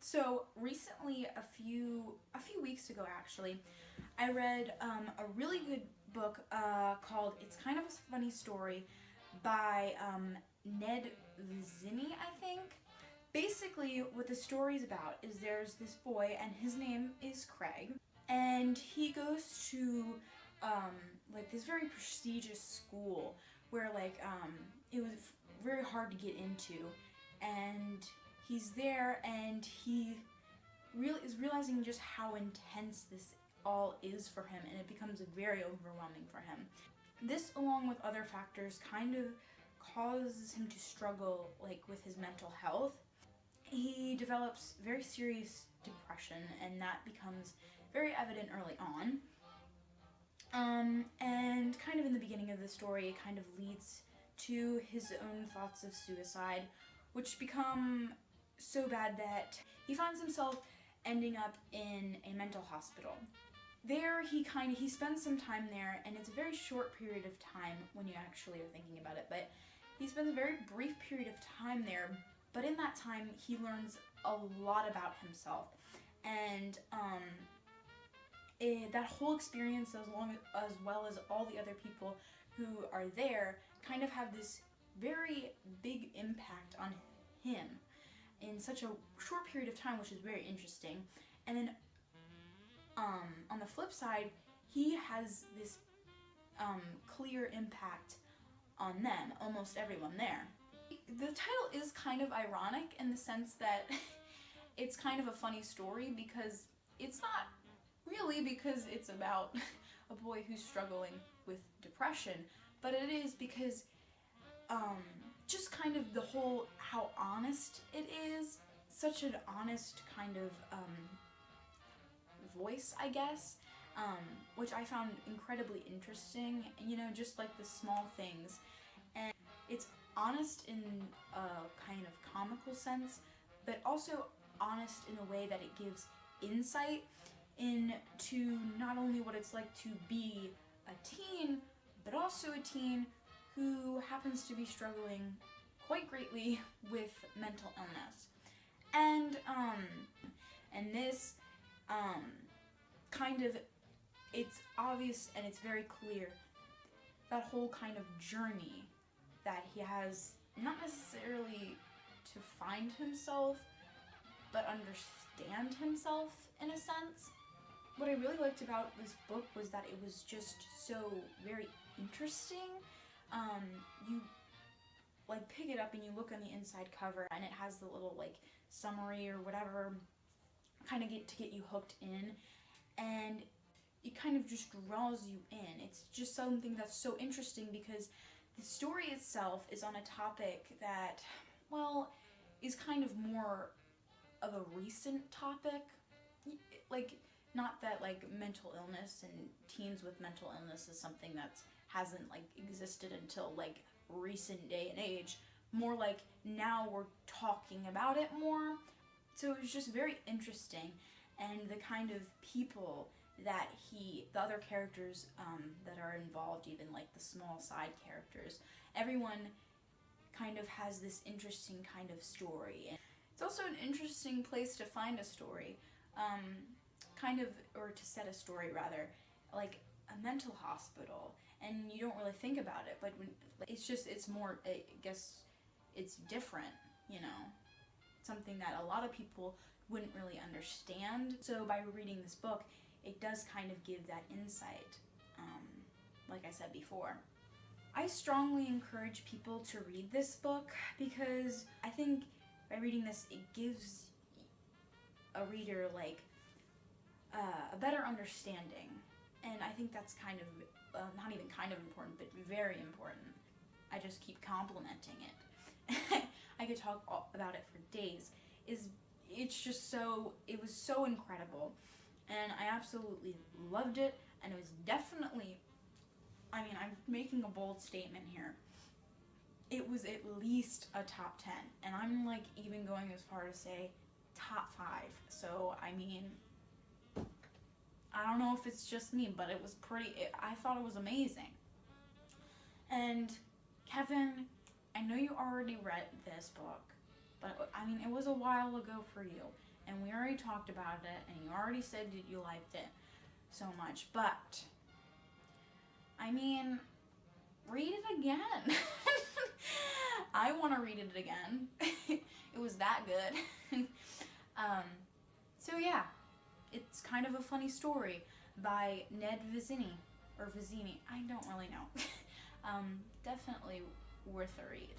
So recently, a few weeks ago actually, I read a really good book called "It's Kind of a Funny Story" by Ned Vizzini, I think. Basically, what the story's about is there's this boy, and his name is Craig, and he goes to um, like this very prestigious school where it was very hard to get into, and he's there and he really is realizing just how intense this all is for him, and it becomes very overwhelming for him. This, along with other factors, kind of causes him to struggle with his mental health. He develops very serious depression, and that becomes very evident early on. And kind of in the beginning of the story, it kind of leads to his own thoughts of suicide, which become so bad that he finds himself ending up in a mental hospital. There, he spends some time there, and it's a very short period of time when you actually are thinking about it, but he spends a very brief period of time there. But in that time, he learns a lot about himself, and that whole experience, as well as all the other people who are there, kind of have this very big impact on him in such a short period of time, which is very interesting. And then on the flip side, he has this clear impact on them, almost everyone there. The title is kind of ironic in the sense that it's kind of a funny story, because it's not really, because it's about a boy who's struggling with depression, but it is because just kind of the whole, how honest it is, such an honest kind of voice, I guess, which I found incredibly interesting, just like the small things. And it's honest in a kind of comical sense, but also honest in a way that it gives insight into not only what it's like to be a teen, but also a teen who happens to be struggling quite greatly with mental illness. And this kind of, it's obvious and it's very clear, that whole kind of journey that he has, not necessarily to find himself, but understand himself in a sense. What I really liked about this book was that it was just so very interesting. You pick it up and you look on the inside cover, and it has the little summary or whatever, kind of get you hooked in, and it kind of just draws you in. It's just something that's so interesting, because the story itself is on a topic that, well, is kind of more of a recent topic. Not that mental illness and teens with mental illness is something that hasn't existed until recent day and age. More now we're talking about it more. So it was just very interesting, and the kind of people that the other characters that are involved, even the small side characters, everyone kind of has this interesting kind of story. And it's also an interesting place to find a story, or to set a story rather, like a mental hospital, and you don't really think about it, but it's more, I guess it's different, something that a lot of people wouldn't really understand. So by reading this book, it does kind of give that insight, like I said before. I strongly encourage people to read this book, because I think by reading this, it gives a reader a better understanding, and I think that's kind of, not even kind of important, but very important. I just keep complimenting it. I could talk about it for days. It was so incredible, and I absolutely loved it, and it was definitely, I'm making a bold statement here, it was at least a top 10, and I'm even going as far to say top 5. So I don't know if it's just me, but it was I thought it was amazing. And Kevin, I know you already read this book, but it was a while ago for you, and we already talked about it, and you already said that you liked it so much, but I mean, read it again. I want to read it again. It was that good. So yeah, it's kind of a funny story by Ned Vizzini, or Vizzini, I don't really know. Definitely worth a read.